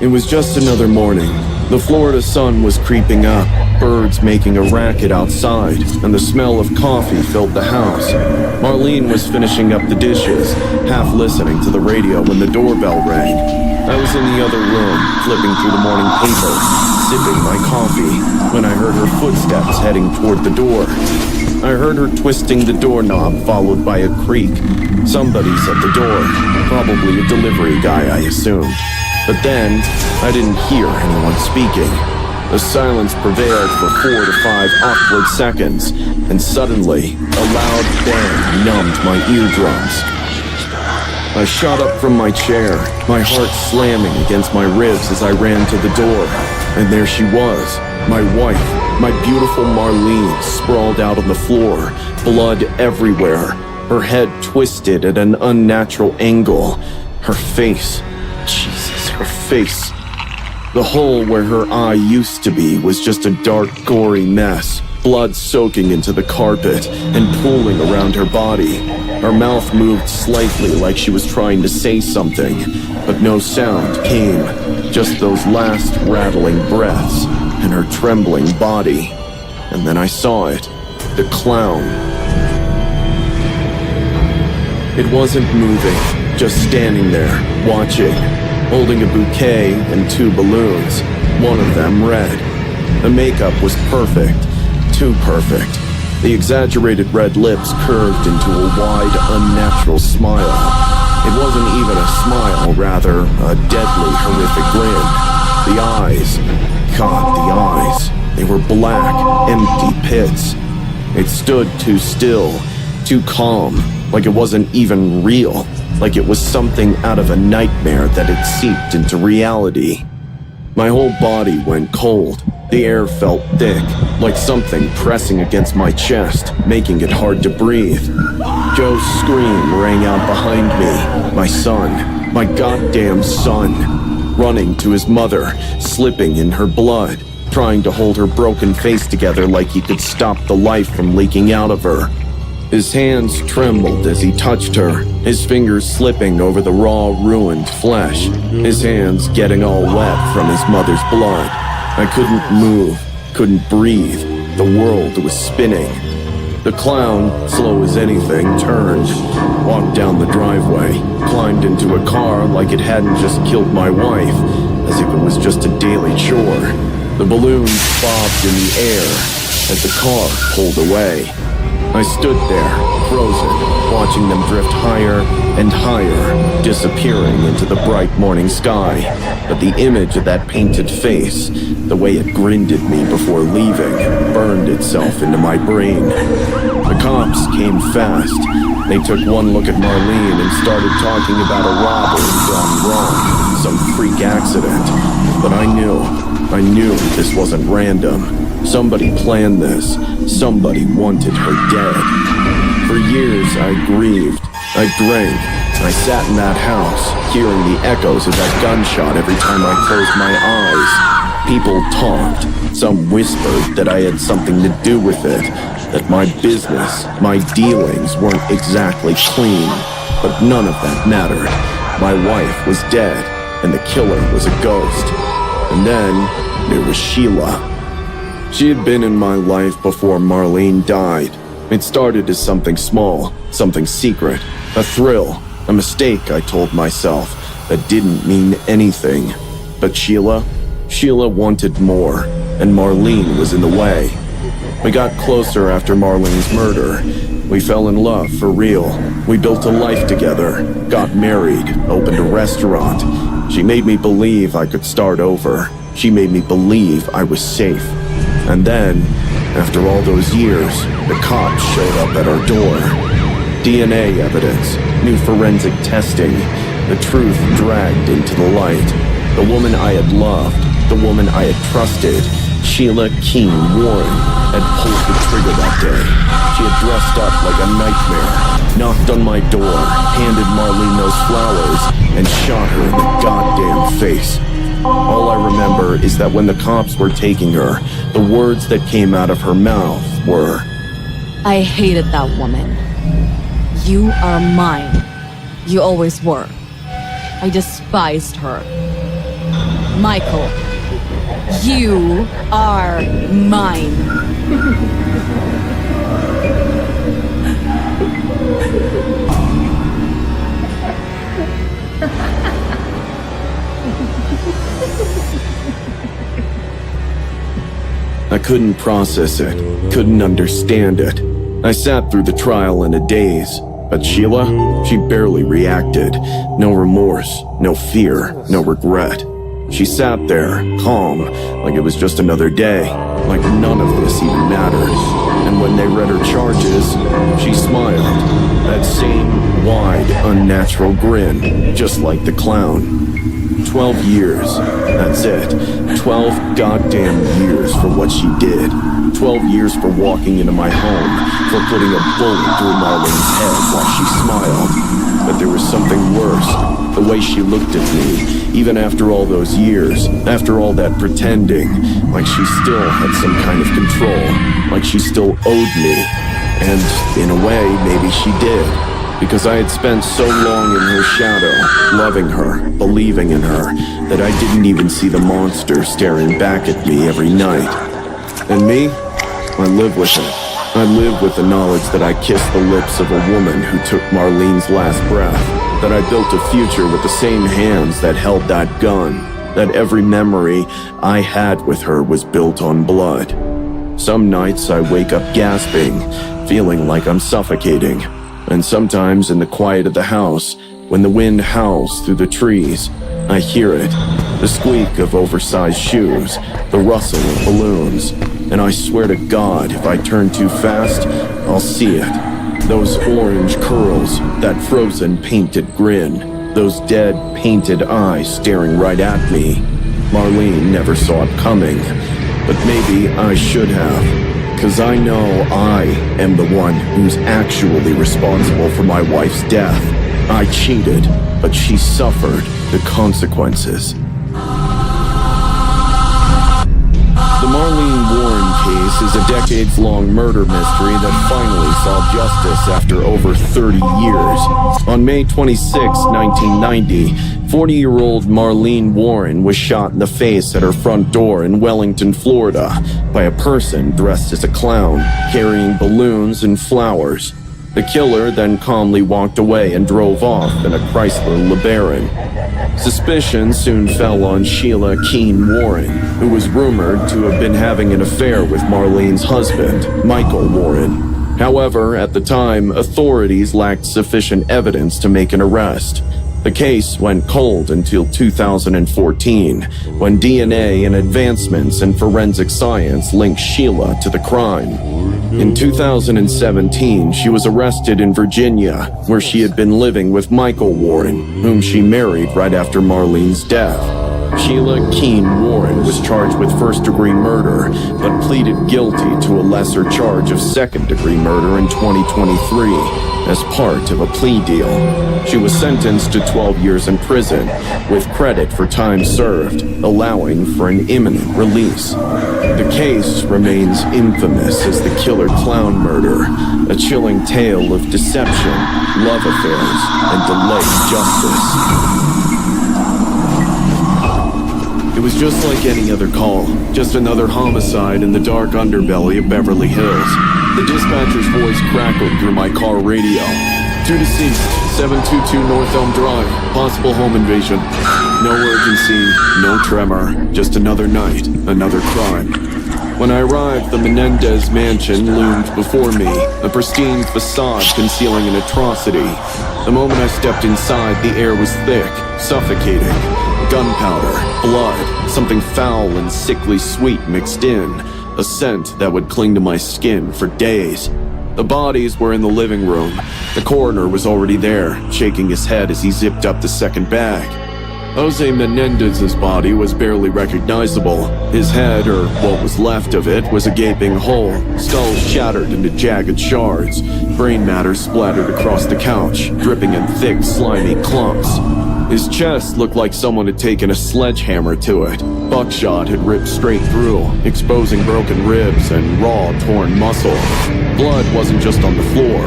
It was just another morning. The Florida sun was creeping up, birds making a racket outside, and the smell of coffee filled the house. Marlene was finishing up the dishes, half listening to the radio when the doorbell rang. I was in the other room, flipping through the morning paper, sipping my coffee, when I heard her footsteps heading toward the door. I heard her twisting the doorknob, followed by a creak. Somebody's at the door, probably a delivery guy, I assumed. But then, I didn't hear anyone speaking. The silence prevailed for 4 to 5 awkward seconds, and suddenly, a loud bang numbed my eardrums. I shot up from my chair, my heart slamming against my ribs as I ran to the door. And there she was, my wife, my beautiful Marlene, sprawled out on the floor, blood everywhere, her head twisted at an unnatural angle. Her face, Jesus, her face. The hole where her eye used to be was just a dark, gory mess, blood soaking into the carpet and pooling around her body. Her mouth moved slightly like she was trying to say something, but no sound came, just those last rattling breaths and her trembling body. And then I saw it, the clown. It wasn't moving, just standing there, watching, holding a bouquet and 2 balloons, one of them red. The makeup was perfect, too perfect. The exaggerated red lips curved into a wide, unnatural smile. It wasn't even a smile, rather a deadly, horrific grin. The eyes, God, the eyes. They were black, empty pits. It stood too still, too calm, like it wasn't even real, like it was something out of a nightmare that had seeped into reality. My whole body went cold. The air felt thick, like something pressing against my chest, making it hard to breathe. Joe's scream rang out behind me. My son, my goddamn son, running to his mother, slipping in her blood, trying to hold her broken face together like he could stop the life from leaking out of her. His hands trembled as he touched her, his fingers slipping over the raw, ruined flesh, his hands getting all wet from his mother's blood. I couldn't move, couldn't breathe. The world was spinning. The clown, slow as anything, turned, walked down the driveway, climbed into a car like it hadn't just killed my wife, as if it was just a daily chore. The balloons bobbed in the air as the car pulled away. I stood there, frozen, watching them drift higher and higher, disappearing into the bright morning sky. But the image of that painted face, the way it grinned at me before leaving, burned itself into my brain. The cops came fast. They took one look at Marlene and started talking about a robbery gone wrong, some freak accident. But I knew this wasn't random. Somebody planned this. Somebody wanted her dead. For years, I grieved. I drank. I sat in that house, hearing the echoes of that gunshot every time I closed my eyes. People talked. Some whispered that I had something to do with it, that my business, my dealings weren't exactly clean. But none of that mattered. My wife was dead, and the killer was a ghost. And then there was Sheila. She had been in my life before Marlene died. It started as something small, something secret, a thrill, a mistake, I told myself, that didn't mean anything. But Sheila wanted more, and Marlene was in the way. We got closer after Marlene's murder. We fell in love for real. We built a life together, got married, opened a restaurant. She made me believe I could start over. She made me believe I was safe. And then, after all those years, the cops showed up at our door. DNA evidence, new forensic testing, the truth dragged into the light. The woman I had loved, the woman I had trusted, Sheila Keene Warren, had pulled the trigger that day. She had dressed up like a nightmare, knocked on my door, handed Marlene those flowers, and shot her in the goddamn face. All I remember is that when the cops were taking her, the words that came out of her mouth were, "I hated that woman. You are mine. You always were. I despised her." Michael, you are mine. I couldn't process it, couldn't understand it. I sat through the trial in a daze, but Sheila, she barely reacted. No remorse, no fear, no regret. She sat there, calm, like it was just another day, like none of this even mattered. And when they read her charges, she smiled. That same wide, unnatural grin, just like the clown. 12 years, that's it. 12 goddamn years for what she did. 12 years for walking into my home, for putting a bullet through Marlene's head while she smiled. But there was something worse. The way she looked at me, even after all those years, after all that pretending, like she still had some kind of control, like she still owed me. And in a way, maybe she did. Because I had spent so long in her shadow, loving her, believing in her, that I didn't even see the monster staring back at me every night. And me? I live with it. I live with the knowledge that I kissed the lips of a woman who took Marlene's last breath, that I built a future with the same hands that held that gun, that every memory I had with her was built on blood. Some nights I wake up gasping, feeling like I'm suffocating. And sometimes in the quiet of the house, when the wind howls through the trees, I hear it, the squeak of oversized shoes, the rustle of balloons, and I swear to God, if I turn too fast, I'll see it. Those orange curls, that frozen painted grin, those dead painted eyes staring right at me. Marlene never saw it coming, but maybe I should have. 'Cause I know I am the one who's actually responsible for my wife's death. I cheated, but she suffered the consequences. The Marlene Warren case is a decades-long murder mystery that finally saw justice after over 30 years. On May 26, 1990, 40-year-old Marlene Warren was shot in the face at her front door in Wellington, Florida, by a person dressed as a clown, carrying balloons and flowers. The killer then calmly walked away and drove off in a Chrysler LeBaron. Suspicion soon fell on Sheila Keene Warren, who was rumored to have been having an affair with Marlene's husband, Michael Warren. However, at the time, authorities lacked sufficient evidence to make an arrest. The case went cold until 2014, when DNA and advancements in forensic science linked Sheila to the crime. In 2017, she was arrested in Virginia, where she had been living with Michael Warren, whom she married right after Marlene's death. Sheila Keene Warren was charged with first-degree murder, but pleaded guilty to a lesser charge of second-degree murder in 2023 as part of a plea deal. She was sentenced to 12 years in prison, with credit for time served, allowing for an imminent release. The case remains infamous as the killer clown murder, a chilling tale of deception, love affairs, and delayed justice. It was just like any other call, just another homicide in the dark underbelly of Beverly Hills. The dispatcher's voice crackled through my car radio. 2 deceased, 722 North Elm Drive, possible home invasion. No urgency, no tremor, just another night, another crime. When I arrived, the Menendez mansion loomed before me, a pristine facade concealing an atrocity. The moment I stepped inside, the air was thick, suffocating. Gunpowder, blood, something foul and sickly sweet mixed in, a scent that would cling to my skin for days. The bodies were in the living room. The coroner was already there, shaking his head as he zipped up the second bag. Jose Menendez's body was barely recognizable. His head, or what was left of it, was a gaping hole, skull shattered into jagged shards, brain matter splattered across the couch, dripping in thick, slimy clumps. His chest looked like someone had taken a sledgehammer to it. Buckshot had ripped straight through, exposing broken ribs and raw, torn muscle. Blood wasn't just on the floor,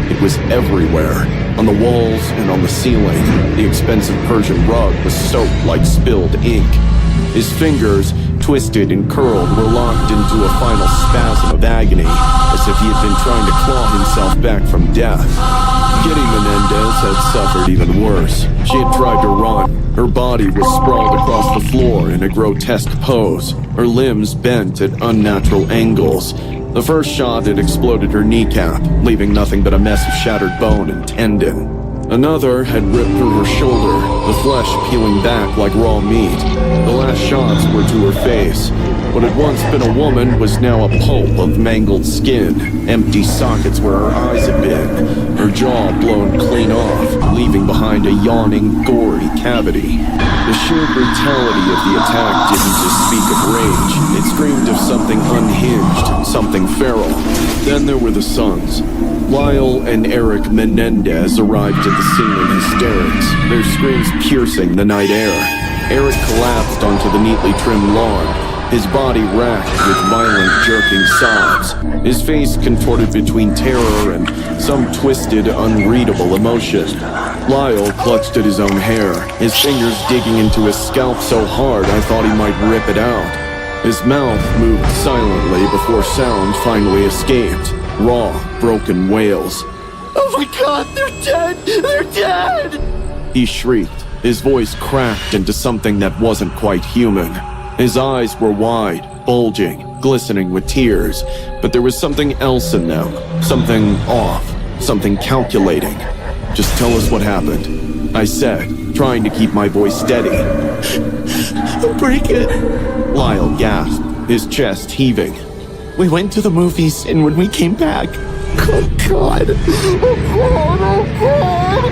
it was everywhere. On the walls and on the ceiling, the expensive Persian rug was soaked like spilled ink. His fingers, twisted and curled, were locked into a final spasm of agony, as if he had been trying to claw himself back from death. Kitty Menendez had suffered even worse. She had tried to run. Her body was sprawled across the floor in a grotesque pose, her limbs bent at unnatural angles. The first shot had exploded her kneecap, leaving nothing but a mess of shattered bone and tendon. Another had ripped through her shoulder, the flesh peeling back like raw meat. The last shots were to her face. What had once been a woman was now a pulp of mangled skin, empty sockets where her eyes had been, her jaw blown clean off, leaving behind a yawning, gory cavity. The sheer brutality of the attack didn't just speak of rage. It screamed of something unhinged, something feral. Then there were the sons. Lyle and Eric Menendez arrived at the scene in hysterics, their screams piercing the night air. Eric collapsed onto the neatly trimmed lawn, his body racked with violent, jerking sobs, his face contorted between terror and some twisted, unreadable emotion. Lyle clutched at his own hair, his fingers digging into his scalp so hard I thought he might rip it out. His mouth moved silently before sound finally escaped. Raw, broken wails. "Oh my God, they're dead! They're dead!" He shrieked, his voice cracked into something that wasn't quite human. His eyes were wide, bulging, glistening with tears, but there was something else in them, something off, something calculating. "Just tell us what happened," I said, trying to keep my voice steady. "Break it!" Lyle gasped, his chest heaving. "We went to the movies, and when we came back... Oh God! Oh God! Oh God!"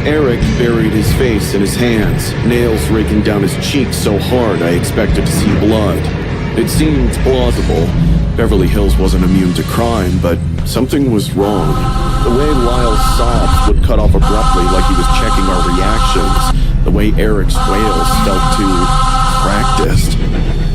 Eric buried his face in his hands, nails raking down his cheeks so hard I expected to see blood. It seemed plausible. Beverly Hills wasn't immune to crime, but something was wrong. The way Lyle's sobs would cut off abruptly like he was checking our reactions, the way Eric's wails felt too practiced.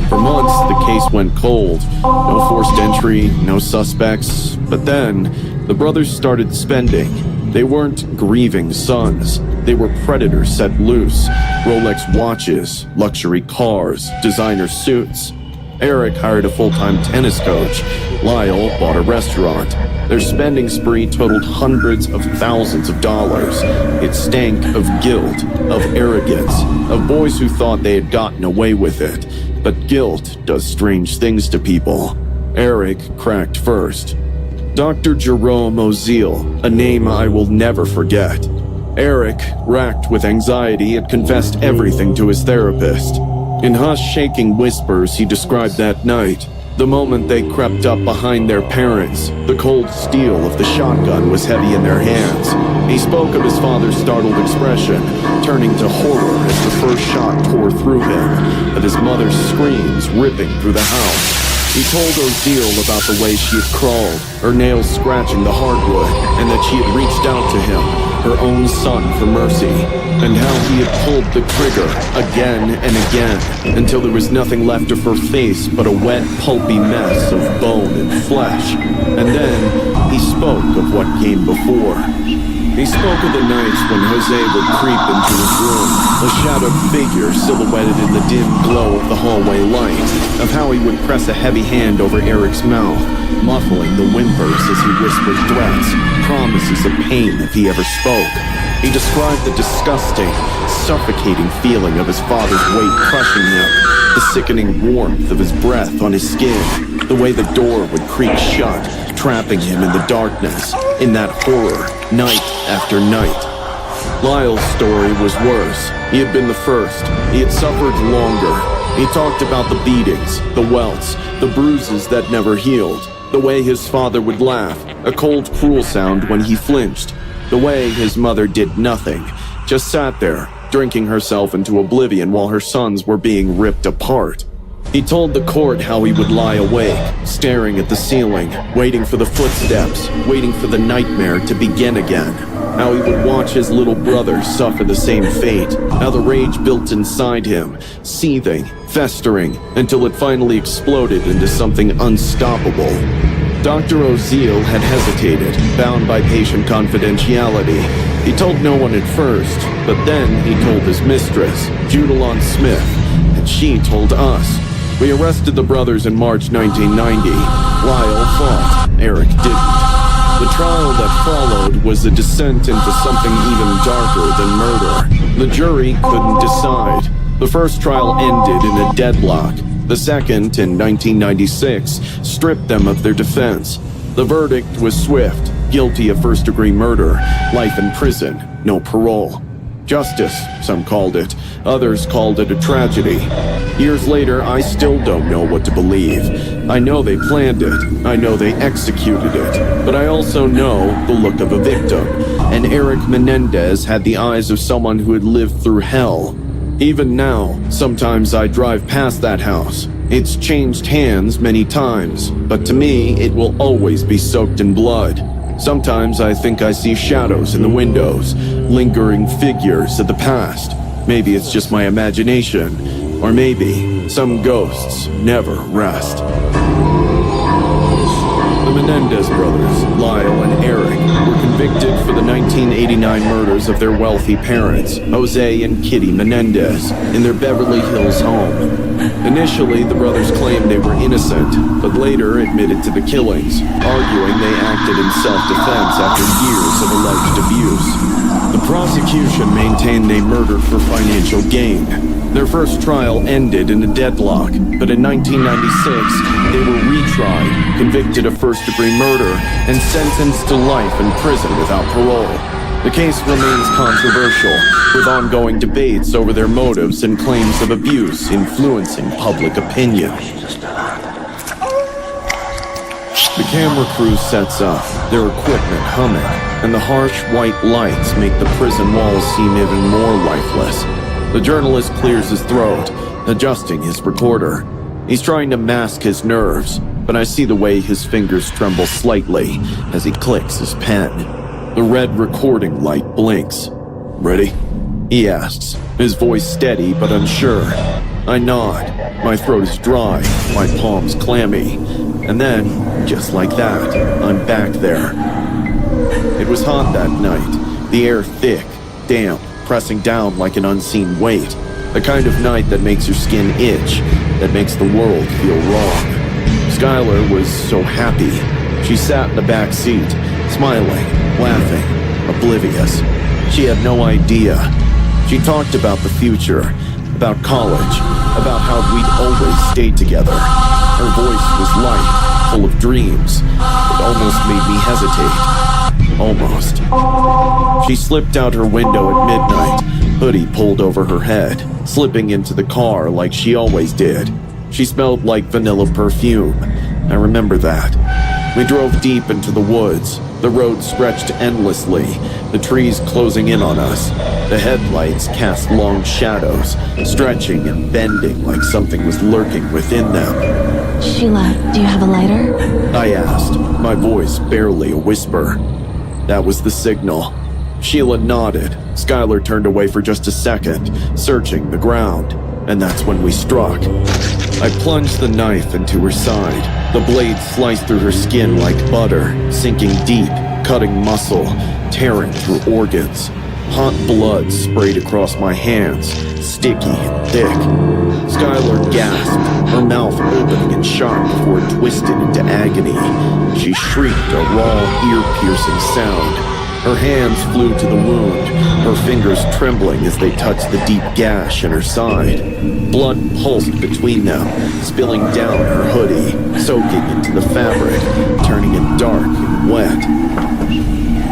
For months, the case went cold. No forced entry, no suspects. But then, the brothers started spending. They weren't grieving sons. They were predators set loose. Rolex watches, luxury cars, designer suits. Eric hired a full-time tennis coach. Lyle bought a restaurant. Their spending spree totaled hundreds of thousands of dollars. It stank of guilt, of arrogance, of boys who thought they had gotten away with it. But guilt does strange things to people. Eric cracked first. Dr. Jerome Oziel, a name I will never forget. Eric, racked with anxiety, had confessed everything to his therapist. In hushed, shaking whispers, he described that night, the moment they crept up behind their parents. The cold steel of the shotgun was heavy in their hands. He spoke of his father's startled expression, turning to horror as the first shot tore through him, of his mother's screams ripping through the house. He told Oziel about the way she had crawled, her nails scratching the hardwood, and that she had reached out to him, her own son, for mercy, and how he had pulled the trigger again and again until there was nothing left of her face but a wet, pulpy mess of bone and flesh. And then he spoke of what came before. He spoke of the nights when Jose would creep into his room, a shadowed figure silhouetted in the dim glow of the hallway light, of how he would press a heavy hand over Eric's mouth, muffling the whimpers as he whispered threats, promises of pain if he ever spoke. He described the disgusting, suffocating feeling of his father's weight crushing him, the sickening warmth of his breath on his skin, the way the door would creak shut, trapping him in the darkness, in that horror, night after night. Lyle's story was worse. He had been the first. He had suffered longer. He talked about the beatings, the welts, the bruises that never healed, the way his father would laugh, a cold, cruel sound when he flinched, the way his mother did nothing, just sat there, drinking herself into oblivion while her sons were being ripped apart. He told the court how he would lie awake, staring at the ceiling, waiting for the footsteps, waiting for the nightmare to begin again. How he would watch his little brother suffer the same fate. How the rage built inside him, seething, festering, until it finally exploded into something unstoppable. Dr. Oziel had hesitated, bound by patient confidentiality. He told no one at first, but then he told his mistress, Judalon Smith, and she told us. We arrested the brothers in March 1990. Lyle fought, Eric didn't. The trial that followed was a descent into something even darker than murder. The jury couldn't decide. The first trial ended in a deadlock. The second, in 1996, stripped them of their defense. The verdict was swift, guilty of first-degree murder, life in prison, no parole. Justice, some called it. Others called it a tragedy. Years later, I still don't know what to believe. I know they planned it. I know they executed it. But I also know the look of a victim. And Eric Menendez had the eyes of someone who had lived through hell. Even now, sometimes I drive past that house. It's changed hands many times, but to me, it will always be soaked in blood. Sometimes I think I see shadows in the windows, lingering figures of the past. Maybe it's just my imagination, or maybe some ghosts never rest. The Menendez brothers, Lyle and Eric, were convicted for the 1989 murders of their wealthy parents, Jose and Kitty Menendez, in their Beverly Hills home. Initially, the brothers claimed they were innocent, but later admitted to the killings, arguing they acted in self-defense after years of alleged abuse. The prosecution maintained they murdered for financial gain. Their first trial ended in a deadlock, but in 1996, they were retried, convicted of first-degree murder, and sentenced to life in prison without parole. The case remains controversial, with ongoing debates over their motives and claims of abuse influencing public opinion. The camera crew sets up, their equipment humming, and the harsh white lights make the prison walls seem even more lifeless. The journalist clears his throat, adjusting his recorder. He's trying to mask his nerves, but I see the way his fingers tremble slightly as he clicks his pen. The red recording light blinks. "Ready?" he asks, his voice steady but unsure. I nod. My throat is dry, my palms clammy. And then, just like that, I'm back there. It was hot that night, the air thick, damp, pressing down like an unseen weight. The kind of night that makes your skin itch, that makes the world feel wrong. Skylar was so happy. She sat in the back seat, smiling, laughing, oblivious. She had no idea. She talked about the future, about college, about how we'd always stay together. Her voice was light, full of dreams. It almost made me hesitate. Almost. She slipped out her window at midnight, hoodie pulled over her head, slipping into the car like she always did. She smelled like vanilla perfume. I remember that. We drove deep into the woods. The road stretched endlessly, the trees closing in on us. The headlights cast long shadows, stretching and bending like something was lurking within them. Sheila, do you have a lighter? I asked, my voice barely a whisper. That was the signal. Sheila nodded. Skylar turned away for just a second, searching the ground, and that's when we struck. I plunged the knife into her side. The blade sliced through her skin like butter, sinking deep, cutting muscle, tearing through organs. Hot blood sprayed across my hands, sticky and thick. Skylar gasped, her mouth opening and sharp before it twisted into agony. She shrieked a raw, ear-piercing sound. Her hands flew to the wound, her fingers trembling as they touched the deep gash in her side. Blood pulsed between them, spilling down her hoodie, soaking into the fabric, turning it dark and wet.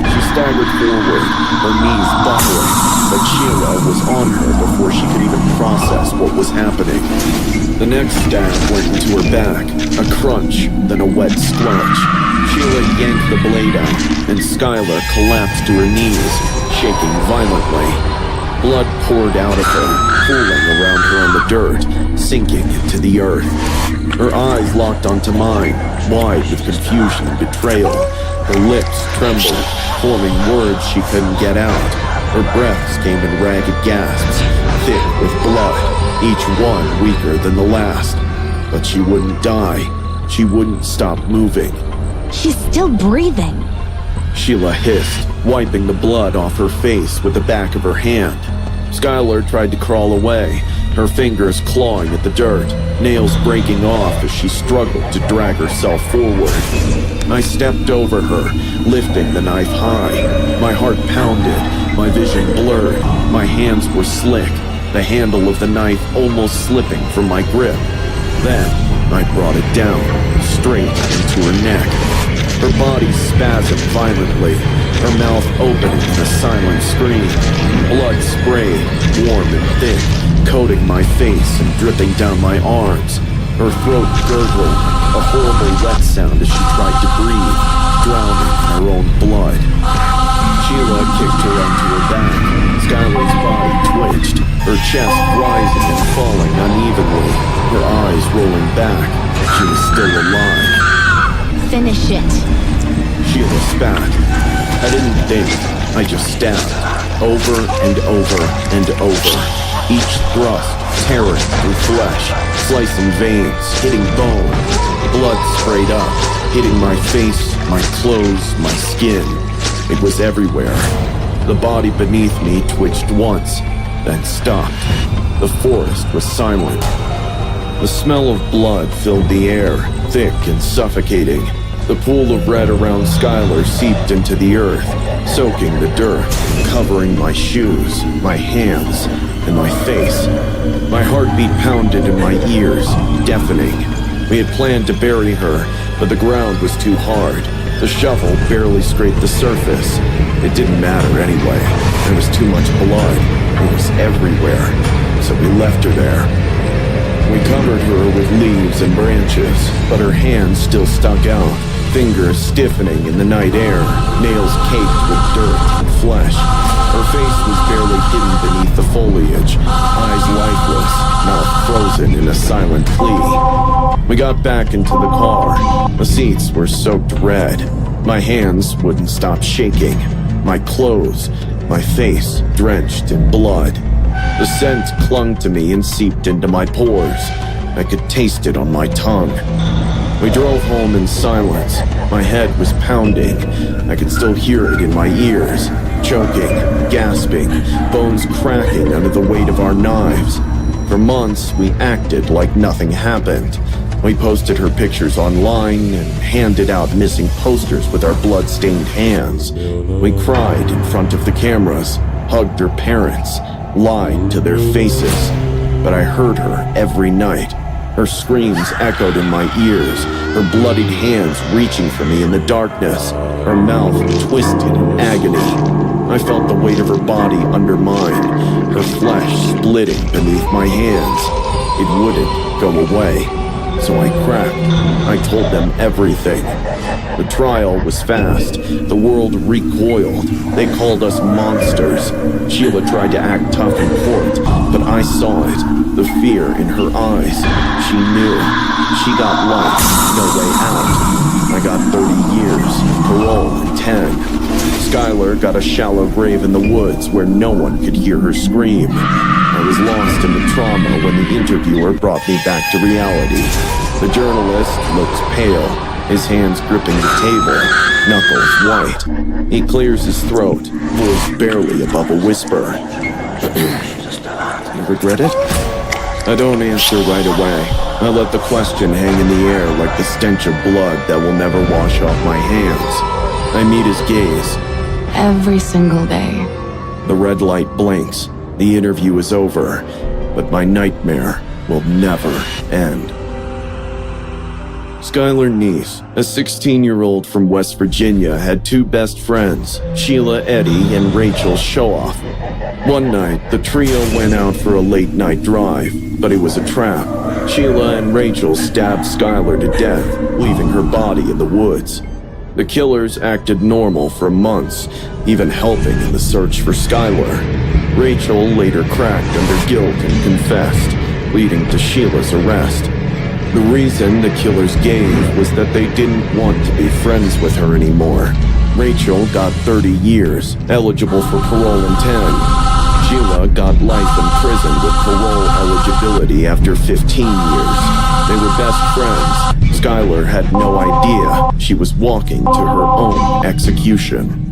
She staggered forward, her knees buckling, but Sheila was on her before she could even process what was happening. The next stab went into her back, a crunch, then a wet squelch. Sheila yanked the blade out, and Skylar collapsed to her knees, shaking violently. Blood poured out of her, pooling around her on the dirt, sinking into the earth. Her eyes locked onto mine, wide with confusion and betrayal. Her lips trembled, forming words she couldn't get out. Her breaths came in ragged gasps, thick with blood, each one weaker than the last. But she wouldn't die. She wouldn't stop moving. She's still breathing. Sheila hissed, wiping the blood off her face with the back of her hand. Skylar tried to crawl away, her fingers clawing at the dirt, nails breaking off as she struggled to drag herself forward. I stepped over her, lifting the knife high. My heart pounded, my vision blurred, my hands were slick, the handle of the knife almost slipping from my grip. Then, I brought it down, straight into her neck. Her body spasmed violently, her mouth opening in a silent scream. Blood sprayed, warm and thick, coating my face and dripping down my arms. Her throat gurgled, a horrible wet sound as she tried to breathe, drowning in her own blood. Sheila kicked her onto her back. Skylar's body twitched, her chest rising and falling unevenly, her eyes rolling back. She was still alive. Finish it. Sheila spat. I didn't think, I just stabbed. Over and over and over. Each thrust tearing through flesh, slicing veins, hitting bone. Blood sprayed up, hitting my face, my clothes, my skin. It was everywhere. The body beneath me twitched once, then stopped. The forest was silent. The smell of blood filled the air, thick and suffocating. The pool of red around Skylar seeped into the earth, soaking the dirt, covering my shoes, my hands, and my face. My heartbeat pounded in my ears, deafening. We had planned to bury her, but the ground was too hard. The shovel barely scraped the surface. It didn't matter anyway. There was too much blood. It was everywhere. So we left her there. We covered her with leaves and branches, but her hands still stuck out, fingers stiffening in the night air, nails caked with dirt and flesh. Her face was barely hidden beneath the foliage, eyes lifeless, mouth frozen in a silent plea. We got back into the car. The seats were soaked red. My hands wouldn't stop shaking. My clothes, my face drenched in blood. The scent clung to me and seeped into my pores. I could taste it on my tongue. We drove home in silence. My head was pounding. I could still hear it in my ears. Choking, gasping, bones cracking under the weight of our knives. For months, we acted like nothing happened. We posted her pictures online and handed out missing posters with our blood-stained hands. We cried in front of the cameras, hugged her parents, lied to their faces. But I heard her every night. Her screams echoed in my ears, her bloodied hands reaching for me in the darkness, her mouth twisted in agony. I felt the weight of her body under mine, her flesh splitting beneath my hands. It wouldn't go away, so I cracked. I told them everything. The trial was fast. The world recoiled. They called us monsters. Sheila tried to act tough in court, but I saw it, the fear in her eyes. She knew. She got life, no way out. I got 30 years, parole in 10. Skylar got a shallow grave in the woods where no one could hear her scream. I was lost in the trauma when the interviewer brought me back to reality. The journalist looked pale, his hands gripping the table, knuckles white. He clears his throat, voice barely above a whisper. You regret it? I don't answer right away. I let the question hang in the air like the stench of blood that will never wash off my hands. I meet his gaze. Every single day. The red light blinks. The interview is over, but my nightmare will never end. Skylar Neese, a 16-year-old from West Virginia, had two best friends, Sheila Eddy and Rachel Showoff. One night, the trio went out for a late-night drive, but it was a trap. Sheila and Rachel stabbed Skylar to death, leaving her body in the woods. The killers acted normal for months, even helping in the search for Skylar. Rachel later cracked under guilt and confessed, leading to Sheila's arrest. The reason the killers gave was that they didn't want to be friends with her anymore. Rachel got 30 years, eligible for parole in 10. Sheila got life in prison with parole eligibility after 15 years. They were best friends. Skylar had no idea she was walking to her own execution.